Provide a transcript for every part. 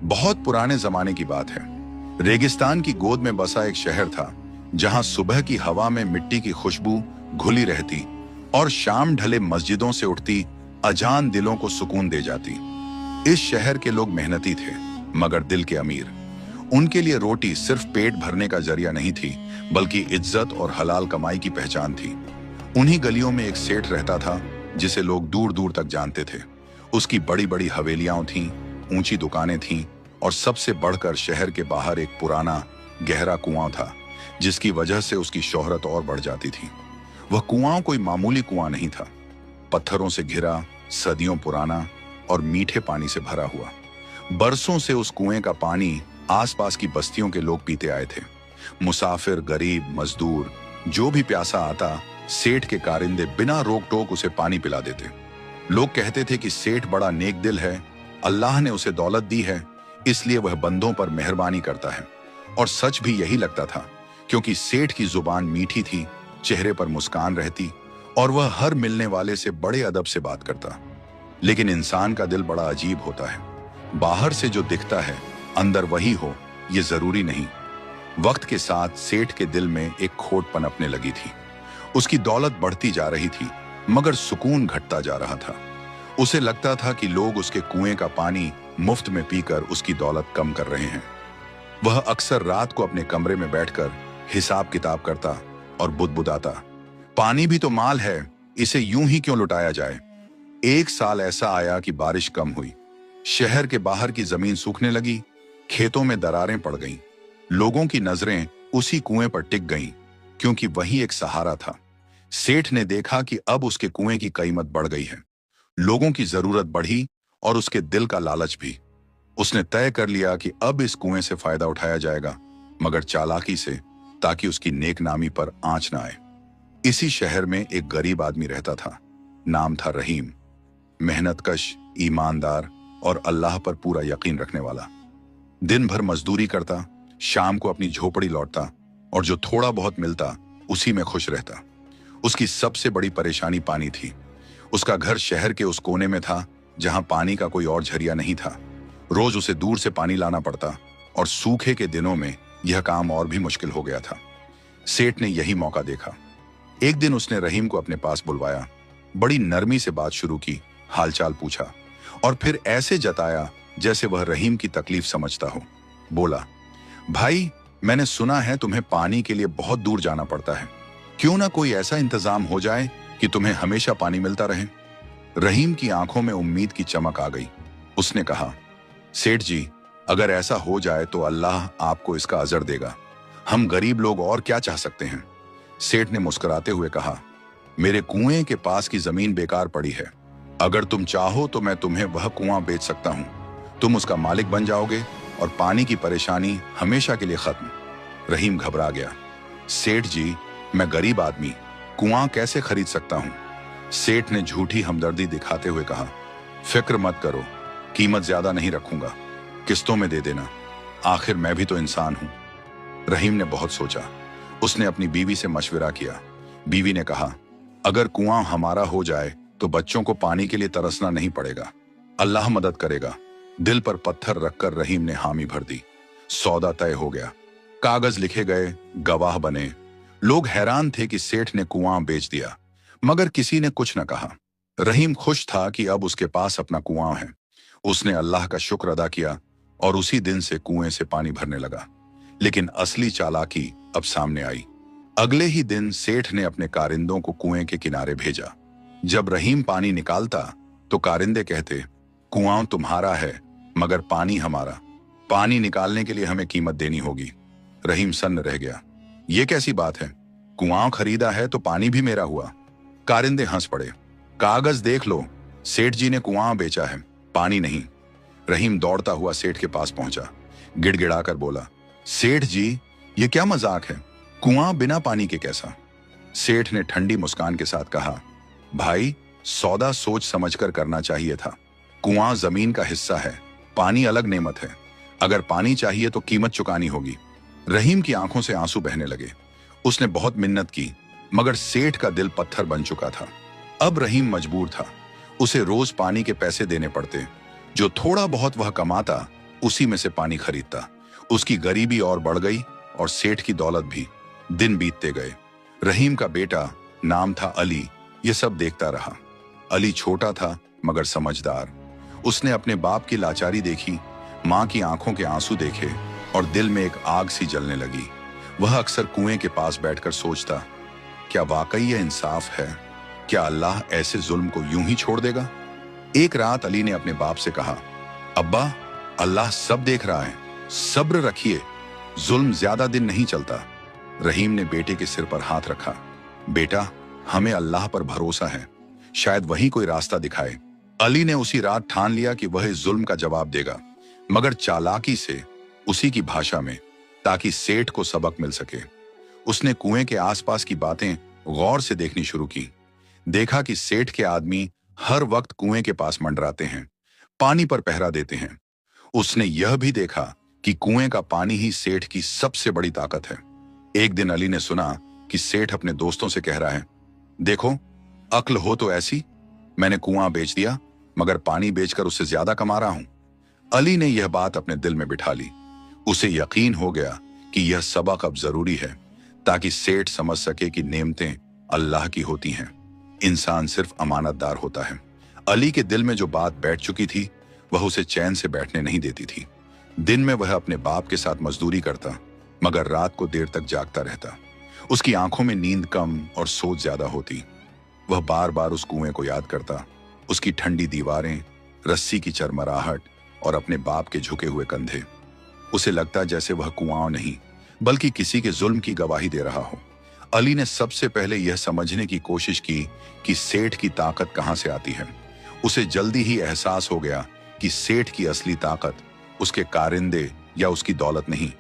बहुत पुराने जमाने की बात है। रेगिस्तान की गोद में बसा एक शहर था, जहां सुबह की हवा में मिट्टी की खुशबू घुली रहती और शाम ढले मस्जिदों से उठती अजान दिलों को सुकून दे जाती। इस शहर के लोग मेहनती थे, मगर दिल के अमीर। उनके लिए रोटी सिर्फ पेट भरने का जरिया नहीं थी, बल्कि इज्जत और हलाल कमाई की पहचान थी। उन्हीं गलियों में एक सेठ रहता था, जिसे लोग दूर दूर तक जानते थे। उसकी बड़ी बड़ी हवेलियां थीं, ऊंची दुकानें थीं, और सबसे बढ़कर शहर के बाहर एक पुराना गहरा कुआं था, जिसकी वजह से उसकी शोहरत और बढ़ जाती थी। वह कुआं कोई मामूली कुआं नहीं था। पत्थरों से घिरा, सदियों पुराना और मीठे पानी से भरा हुआ। बरसों से उस कुएं का पानी आसपास की बस्तियों के लोग पीते आए थे। मुसाफिर, गरीब, मजदूर, जो भी प्यासा आता, सेठ के कारिंदे बिना रोक टोक उसे पानी पिला देते। लोग कहते थे कि सेठ बड़ा नेक दिल है, अल्लाह ने उसे दौलत दी है, इसलिए वह बंदों पर मेहरबानी करता है। और सच भी यही लगता था, क्योंकि सेठ की जुबान मीठी थी, चेहरे पर मुस्कान रहती, और वह हर मिलने वाले से बड़े अदब से बात करता। लेकिन इंसान का दिल बड़ा अजीब होता है। बाहर से जो दिखता है, अंदर वही हो, ये जरूरी नहीं। वक्त के साथ सेठ के दिल में एक खोट पनपने लगी थी। उसकी दौलत बढ़ती जा रही थी, मगर सुकून घटता जा रहा था। उसे लगता था कि लोग उसके कुएं का पानी मुफ्त में पीकर उसकी दौलत कम कर रहे हैं। वह अक्सर रात को अपने कमरे में बैठकर हिसाब किताब करता और बुदबुदाता, पानी भी तो माल है, इसे यूं ही क्यों लुटाया जाए। एक साल ऐसा आया कि बारिश कम हुई। शहर के बाहर की जमीन सूखने लगी, खेतों में दरारें पड़ गईं। लोगों की नजरें उसी कुएं पर टिक गईं, क्योंकि वही एक सहारा था। सेठ ने देखा कि अब उसके कुएं की कीमत बढ़ गई है। लोगों की जरूरत बढ़ी और उसके दिल का लालच भी। उसने तय कर लिया कि अब इस कुएं से फायदा उठाया जाएगा, मगर चालाकी से, ताकि उसकी नेकनामी पर आंच ना आए। इसी शहर में एक गरीब आदमी रहता था। नाम था रहीम। मेहनतकश, ईमानदार और अल्लाह पर पूरा यकीन रखने वाला। दिन भर मजदूरी करता, शाम को अपनी झोपड़ी लौटता, और जो थोड़ा बहुत मिलता उसी में खुश रहता। उसकी सबसे बड़ी परेशानी पानी थी। उसका घर शहर के उस कोने में था, जहां पानी का कोई और झरिया नहीं था। रोज उसे दूर से पानी लाना पड़ता, और सूखे के दिनों में यह काम और भी मुश्किल हो गया था। सेठ ने यही मौका देखा। एक दिन उसने रहीम को अपने पास बुलवाया, बड़ी नरमी से बात शुरू की, हालचाल पूछा, और फिर ऐसे जताया जैसे वह रहीम की तकलीफ समझता हो। बोला, भाई, मैंने सुना है तुम्हें पानी के लिए बहुत दूर जाना पड़ता है। क्यों ना कोई ऐसा इंतजाम हो जाए कि तुम्हें हमेशा पानी मिलता रहे। रहीम की आंखों में उम्मीद की चमक आ गई। उसने कहा, सेठ जी, अगर ऐसा हो जाए तो अल्लाह आपको इसका अजर देगा। हम गरीब लोग और क्या चाह सकते हैं। सेठ ने मुस्कुराते हुए कहा, मेरे कुएं के पास की जमीन बेकार पड़ी है। अगर तुम चाहो तो मैं तुम्हें वह कुआं बेच सकता हूं। तुम उसका मालिक बन जाओगे और पानी की परेशानी हमेशा के लिए खत्म। रहीम घबरा गया। सेठ जी, मैं गरीब आदमी कुआं कैसे खरीद सकता हूं। सेठ ने झूठी हमदर्दी दिखाते हुए कहा, फिक्र मत करो, कीमत ज्यादा नहीं रखूंगा, किस्तों में दे देना, आखिर मैं भी तो इंसान हूं। रहीम ने बहुत सोचा। उसने अपनी बीवी से मशवरा किया। बीवी ने कहा, अगर कुआं हमारा हो जाए तो बच्चों को पानी के लिए तरसना नहीं पड़ेगा, अल्लाह मदद करेगा। दिल पर पत्थर रखकर रहीम ने हामी भर दी। सौदा तय हो गया। कागज लिखे गए, गवाह बने। लोग हैरान थे कि सेठ ने कुआं बेच दिया, मगर किसी ने कुछ न कहा। रहीम खुश था कि अब उसके पास अपना कुआं है। उसने अल्लाह का शुक्र अदा किया और उसी दिन से कुएं से पानी भरने लगा। लेकिन असली चालाकी अब सामने आई। अगले ही दिन सेठ ने अपने कारिंदों को कुएं के किनारे भेजा। जब रहीम पानी निकालता तो कारिंदे कहते, कुआं तुम्हारा है मगर पानी हमारा। पानी निकालने के लिए हमें कीमत देनी होगी। रहीम सन्न रह गया। ये कैसी बात है, कुआं खरीदा है तो पानी भी मेरा हुआ। कारिंदे हंस पड़े। कागज देख लो, सेठ जी ने कुआं बेचा है, पानी नहीं। रहीम दौड़ता हुआ सेठ के पास पहुंचा, गिड़गिड़ाकर बोला, सेठ जी, ये क्या मजाक है, कुआं बिना पानी के कैसा। सेठ ने ठंडी मुस्कान के साथ कहा, भाई, सौदा सोच समझकर करना चाहिए था। कुआं जमीन का हिस्सा है, पानी अलग नेमत है। अगर पानी चाहिए तो कीमत चुकानी होगी। रहीम की आंखों से आंसू बहने लगे। उसने बहुत मिन्नत की, मगर सेठ का दिल पत्थर बन चुका था। अब रहीम मजबूर था। उसे रोज पानी के पैसे देने पड़ते। जो थोड़ा बहुत वह कमाता उसी में से पानी खरीदता। उसकी गरीबी और बढ़ गई और सेठ की दौलत भी। दिन बीतते गए। रहीम का बेटा, नाम था अली, ये सब देखता रहा। अली छोटा था मगर समझदार। उसने अपने बाप की लाचारी देखी, माँ की आंखों के आंसू देखे और दिल में एक आग सी जलने लगी। वह अक्सर कुएं के पास बैठकर सोचता, क्या वाकई यह इंसाफ है? क्या अल्लाह ऐसे जुल्म को यूं ही छोड़ देगा? एक रात अली ने अपने बाप से कहा, अब्बा, अल्लाह सब देख रहा है, सब्र रखिए, जुल्म ज्यादा दिन नहीं चलता। रहीम ने बेटे के सिर पर हाथ रखा। बेटा, हमें अल्लाह पर भरोसा है, शायद वही कोई रास्ता दिखाए। अली ने उसी रात ठान लिया कि वह इस जुल्म का जवाब देगा, मगर चालाकी से, उसी की भाषा में, ताकि सेठ को सबक मिल सके। उसने कुएं के आसपास की बातें गौर से देखनी शुरू की। देखा कि सेठ के आदमी हर वक्त कुएं के पास मंडराते हैं, पानी पर पहरा देते हैं। उसने यह भी देखा कि कुएं का पानी ही सेठ की सबसे बड़ी ताकत है। एक दिन अली ने सुना कि सेठ अपने दोस्तों से कह रहा है, देखो, अक्ल हो तो ऐसी, मैंने कुआं बेच दिया मगर पानी बेचकर उससे ज्यादा कमा रहा हूं। अली ने यह बात अपने दिल में बिठा ली। उसे यकीन हो गया कि यह सबक अब जरूरी है, ताकि सेठ समझ सके कि नेमतें अल्लाह की होती हैं, इंसान सिर्फ अमानतदार होता है। अली के दिल में जो बात बैठ चुकी थी, वह उसे चैन से बैठने नहीं देती थी। दिन में वह अपने बाप के साथ मजदूरी करता, मगर रात को देर तक जागता रहता। उसकी आंखों में नींद कम और सोच ज्यादा होती। वह बार बार उस कुएं को याद करता, उसकी ठंडी दीवारें, रस्सी की चरमराहट और अपने बाप के झुके हुए कंधे। उसे लगता जैसे वह कुआं नहीं, बल्कि किसी के जुल्म की गवाही दे रहा हो। अली ने सबसे पहले यह समझने की कोशिश की कि सेठ की ताकत कहां से आती है। उसे जल्दी ही एहसास हो गया कि सेठ की असली ताकत उसके कारिंदे या उसकी दौलत नहीं,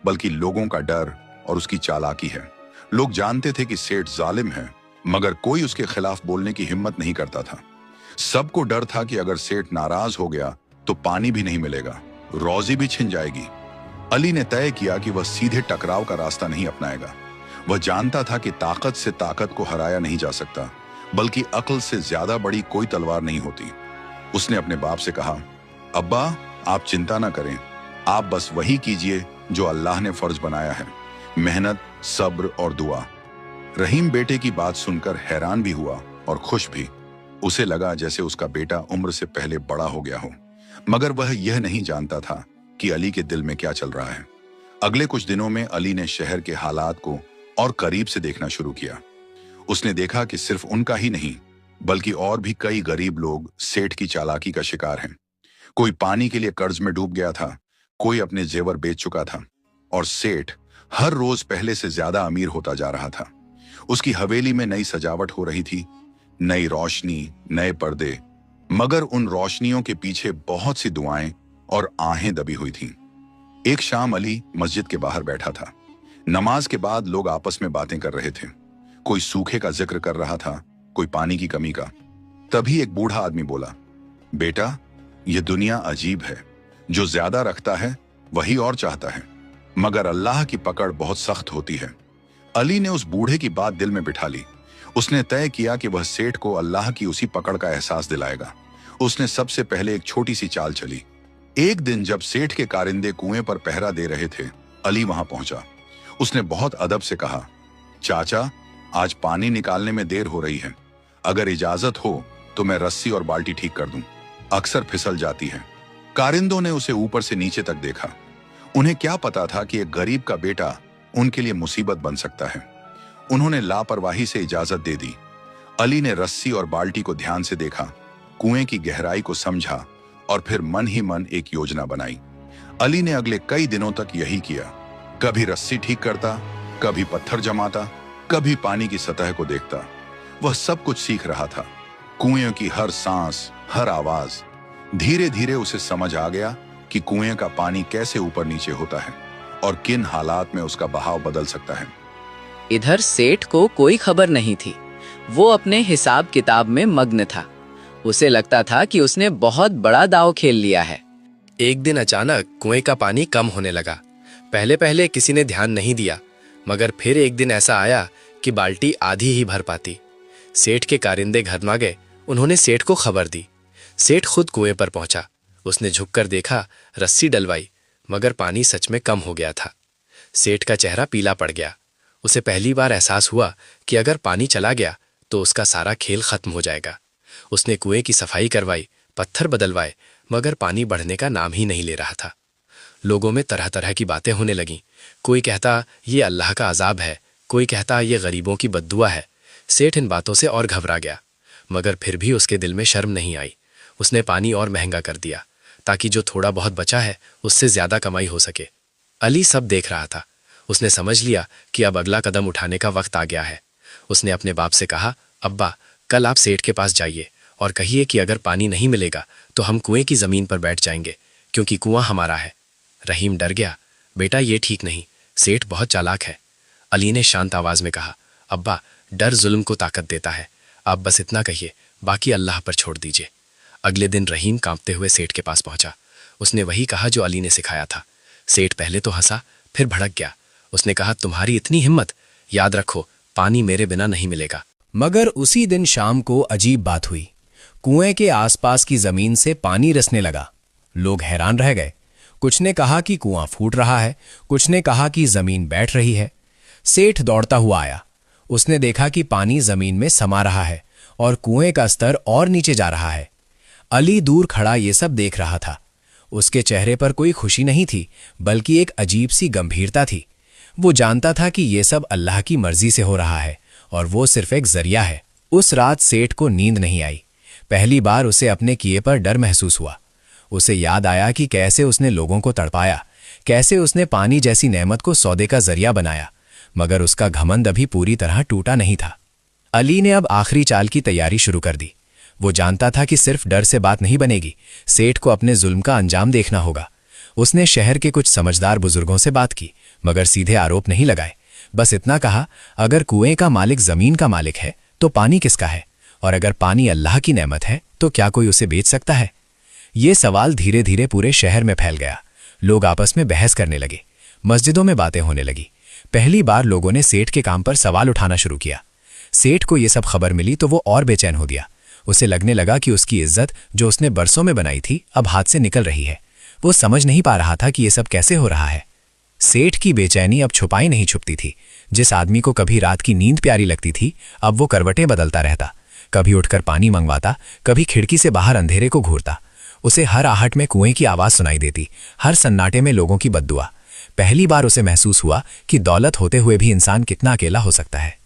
बल्कि लोगों का डर और उसकी चालाकी है। लोग जानते थे कि सेठ जालिम है, मगर कोई उसके खिलाफ बोलने की हिम्मत नहीं करता था। सबको डर था कि अगर सेठ नाराज हो गया तो पानी भी नहीं मिलेगा, रोजी भी छिन जाएगी। अली ने तय किया कि वह सीधे टकराव का रास्ता नहीं अपनाएगा। वह जानता था कि ताकत से ताकत को हराया नहीं जा सकता, बल्कि अक्ल से ज्यादा बड़ी कोई तलवार नहीं होती। उसने अपने बाप से कहा, अब्बा, आप चिंता ना करें, आप बस वही कीजिए जो अल्लाह ने फर्ज बनाया है, मेहनत, सब्र और दुआ। रहीम बेटे की बात सुनकर हैरान भी हुआ और खुश भी। उसे लगा जैसे उसका बेटा उम्र से पहले बड़ा हो गया हो, मगर वह यह नहीं जानता था कि अली के दिल में क्या चल रहा है। अगले कुछ दिनों में अली ने शहर के हालात को और करीब से देखना शुरू किया। उसने देखा कि सिर्फ उनका ही नहीं, बल्कि और भी कई गरीब लोग सेठ की चालाकी का शिकार हैं। कोई पानी के लिए कर्ज में डूब गया था, कोई अपने जेवर बेच चुका था, और सेठ हर रोज पहले से ज्यादा अमीर होता जा रहा था। उसकी हवेली में नई सजावट हो रही थी, नई रोशनी, नए पर्दे, मगर उन रोशनियों के पीछे बहुत सी दुआएं और आहें दबी हुई थीं। एक शाम अली मस्जिद के बाहर बैठा था। नमाज के बाद लोग आपस में बातें कर रहे थे। कोई सूखे का जिक्र कर रहा था, कोई पानी की कमी का। तभी एक बूढ़ा आदमी बोला, बेटा, यह दुनिया अजीब है, जो ज्यादा रखता है वही और चाहता है, मगर अल्लाह की पकड़ बहुत सख्त होती है। अली ने उस बूढ़े की बात दिल में बिठा ली। उसने तय किया कि वह सेठ को अल्लाह की उसी पकड़ का एहसास दिलाएगा। उसने सबसे पहले एक छोटी सी चाल चली। एक दिन जब सेठ के कारिंदे कुएं पर पहरा दे रहे थे, अली वहां पहुंचा। उसने बहुत अदब से कहा, चाचा, आज पानी निकालने में देर हो रही है, अगर इजाजत हो तो मैं रस्सी और बाल्टी ठीक कर दूं, अक्सर फिसल जाती है। कारिंदों ने उसे ऊपर से नीचे तक देखा। उन्हें क्या पता था कि एक गरीब का बेटा उनके लिए मुसीबत बन सकता है। उन्होंने लापरवाही से इजाजत दे दी। अली ने रस्सी और बाल्टी को ध्यान से देखा, कुएं की गहराई को समझा और फिर मन ही मन एक योजना बनाई। अली ने अगले कई दिनों तक यही किया। कभी रस्सी ठीक करता, कभी पत्थर जमाता, कभी पानी की सतह को देखता। वह सब कुछ सीख रहा था, कुएं की हर सांस, हर आवाज। धीरे धीरे उसे समझ आ गया कि कुएं का पानी कैसे ऊपर नीचे होता है और किन हालात में उसका बहाव बदल सकता है। इधर सेठ को कोई खबर नहीं थी। वो अपने हिसाब किताब में मग्न था। उसे लगता था कि उसने बहुत बड़ा दांव खेल लिया है। एक दिन अचानक कुएं का पानी कम होने लगा। पहले पहले किसी ने ध्यान नहीं दिया, मगर फिर एक दिन ऐसा आया कि बाल्टी आधी ही भर पाती। सेठ के कारिंदे घर में गए। उन्होंने सेठ को खबर दी। सेठ खुद कुएं पर पहुंचा। उसने झुककर देखा, रस्सी डलवाई, मगर पानी सच में कम हो गया था। सेठ का चेहरा पीला पड़ गया। उसे पहली बार एहसास हुआ कि अगर पानी चला गया तो उसका सारा खेल खत्म हो जाएगा। उसने कुएं की सफाई करवाई, पत्थर बदलवाए, मगर पानी बढ़ने का नाम ही नहीं ले रहा था। लोगों में तरह तरह की बातें होने लगीं। कोई कहता ये अल्लाह का अजाब है, कोई कहता ये गरीबों की बद्दुआ है। सेठ इन बातों से और घबरा गया, मगर फिर भी उसके दिल में शर्म नहीं आई। उसने पानी और महंगा कर दिया ताकि जो थोड़ा बहुत बचा है उससे ज्यादा कमाई हो सके। अली सब देख रहा था। उसने समझ लिया कि अब अगला कदम उठाने का वक्त आ गया है। उसने अपने बाप से कहा, अब्बा, कल आप सेठ के पास जाइए और कहिए कि अगर पानी नहीं मिलेगा तो हम कुएं की जमीन पर बैठ जाएंगे, क्योंकि कुआं हमारा है। रहीम डर गया। बेटा, ये ठीक नहीं, सेठ बहुत चालाक है। अली ने शांत आवाज में कहा, अब्बा, डर जुल्म को ताकत देता है। आप बस इतना कहिए, बाकी अल्लाह पर छोड़ दीजिए। अगले दिन रहीम कांपते हुए सेठ के पास पहुंचा। उसने वही कहा जो अली ने सिखाया था। सेठ पहले तो हंसा, फिर भड़क गया। उसने कहा, तुम्हारी इतनी हिम्मत? याद रखो, पानी मेरे बिना नहीं मिलेगा। मगर उसी दिन शाम को अजीब बात हुई। कुएं के आसपास की जमीन से पानी रिसने लगा। लोग हैरान रह गए। कुछ ने कहा कि कुआं फूट रहा है, कुछ ने कहा कि जमीन बैठ रही है। सेठ दौड़ता हुआ आया। उसने देखा कि पानी जमीन में समा रहा है और कुएं का स्तर और नीचे जा रहा है। अली दूर खड़ा ये सब देख रहा था। उसके चेहरे पर कोई खुशी नहीं थी, बल्कि एक अजीब सी गंभीरता थी। वो जानता था कि ये सब अल्लाह की मर्जी से हो रहा है और वो सिर्फ एक जरिया है। उस रात सेठ को नींद नहीं आई। पहली बार उसे अपने किए पर डर महसूस हुआ। उसे याद आया कि कैसे उसने लोगों को तड़पाया, कैसे उसने पानी जैसी नेमत को सौदे का जरिया बनाया, मगर उसका घमंड अभी पूरी तरह टूटा नहीं था। अली ने अब आखिरी चाल की तैयारी शुरू कर दी। वो जानता था कि सिर्फ डर से बात नहीं बनेगी, सेठ को अपने जुल्म का अंजाम देखना होगा। उसने शहर के कुछ समझदार बुजुर्गों से बात की, मगर सीधे आरोप नहीं लगाए। बस इतना कहा, अगर कुएं का मालिक जमीन का मालिक है तो पानी किसका है? और अगर पानी अल्लाह की नेमत है तो क्या कोई उसे बेच सकता है? ये सवाल धीरे धीरे पूरे शहर में फैल गया। लोग आपस में बहस करने लगे। मस्जिदों में बातें होने लगी। पहली बार लोगों ने सेठ के काम पर सवाल उठाना शुरू किया। सेठ को ये सब खबर मिली तो वो और बेचैन हो गया। उसे लगने लगा कि उसकी इज्जत जो उसने बरसों में बनाई थी अब हाथ से निकल रही है। वो समझ नहीं पा रहा था कि ये सब कैसे हो रहा है। सेठ की बेचैनी अब छुपाई नहीं छुपती थी। जिस आदमी को कभी रात की नींद प्यारी लगती थी, अब वो करवटें बदलता रहता। कभी उठकर पानी मंगवाता, कभी खिड़की से बाहर अंधेरे को घूरता। उसे हर आहट में कुएं की आवाज सुनाई देती, हर सन्नाटे में लोगों की बद्दुआ। पहली बार उसे महसूस हुआ कि दौलत होते हुए भी इंसान कितना अकेला हो सकता है।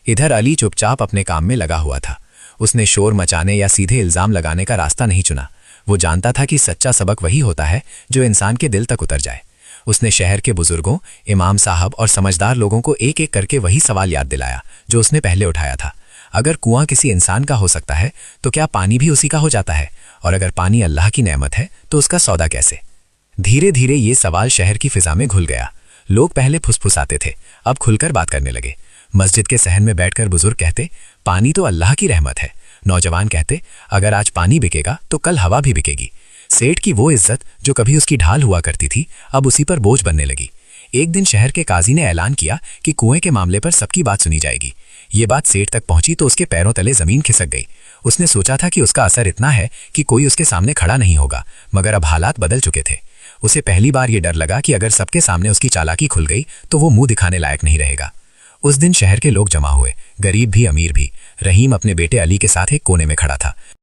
इधर अली चुपचाप अपने काम में लगा हुआ था। उसने शोर मचाने या सीधे इल्जाम लगाने का रास्ता नहीं चुना। वो जानता था कि सच्चा सबक वही होता है जो इंसान के दिल तक उतर जाए। उसने शहर के बुजुर्गों, इमाम साहब और समझदार लोगों को एक एक करके वही सवाल याद दिलाया जो उसने पहले उठाया था। अगर कुआं किसी इंसान का हो सकता है तो क्या पानी भी उसी का हो जाता है? और अगर पानी अल्लाह की नेमत है तो उसका सौदा कैसे? धीरे धीरे ये सवाल शहर की फिजा में घुल गया। लोग पहले फुसफुसाते थे, अब खुलकर बात करने लगे। मस्जिद के सहन में बैठकर बुजुर्ग कहते, पानी तो अल्लाह की रहमत है। नौजवान कहते, अगर आज पानी बिकेगा तो कल हवा भी बिकेगी। सेठ की वो इज्जत जो कभी उसकी ढाल हुआ करती थी, अब उसी पर बोझ बनने लगी। एक दिन शहर के काजी ने ऐलान किया कि कुएं के मामले पर सबकी बात सुनी जाएगी। ये बात सेठ तक पहुंची तो उसके पैरों तले जमीन खिसक गई। उसने सोचा था कि उसका असर इतना है कि कोई उसके सामने खड़ा नहीं होगा, मगर अब हालात बदल चुके थे। उसे पहली बार ये डर लगा कि अगर सबके सामने उसकी चालाकी खुल गई तो वो मुंह दिखाने लायक नहीं रहेगा। उस दिन शहर के लोग जमा हुए, गरीब भी अमीर भी। रहीम अपने बेटे अली के साथ एक कोने में खड़ा था।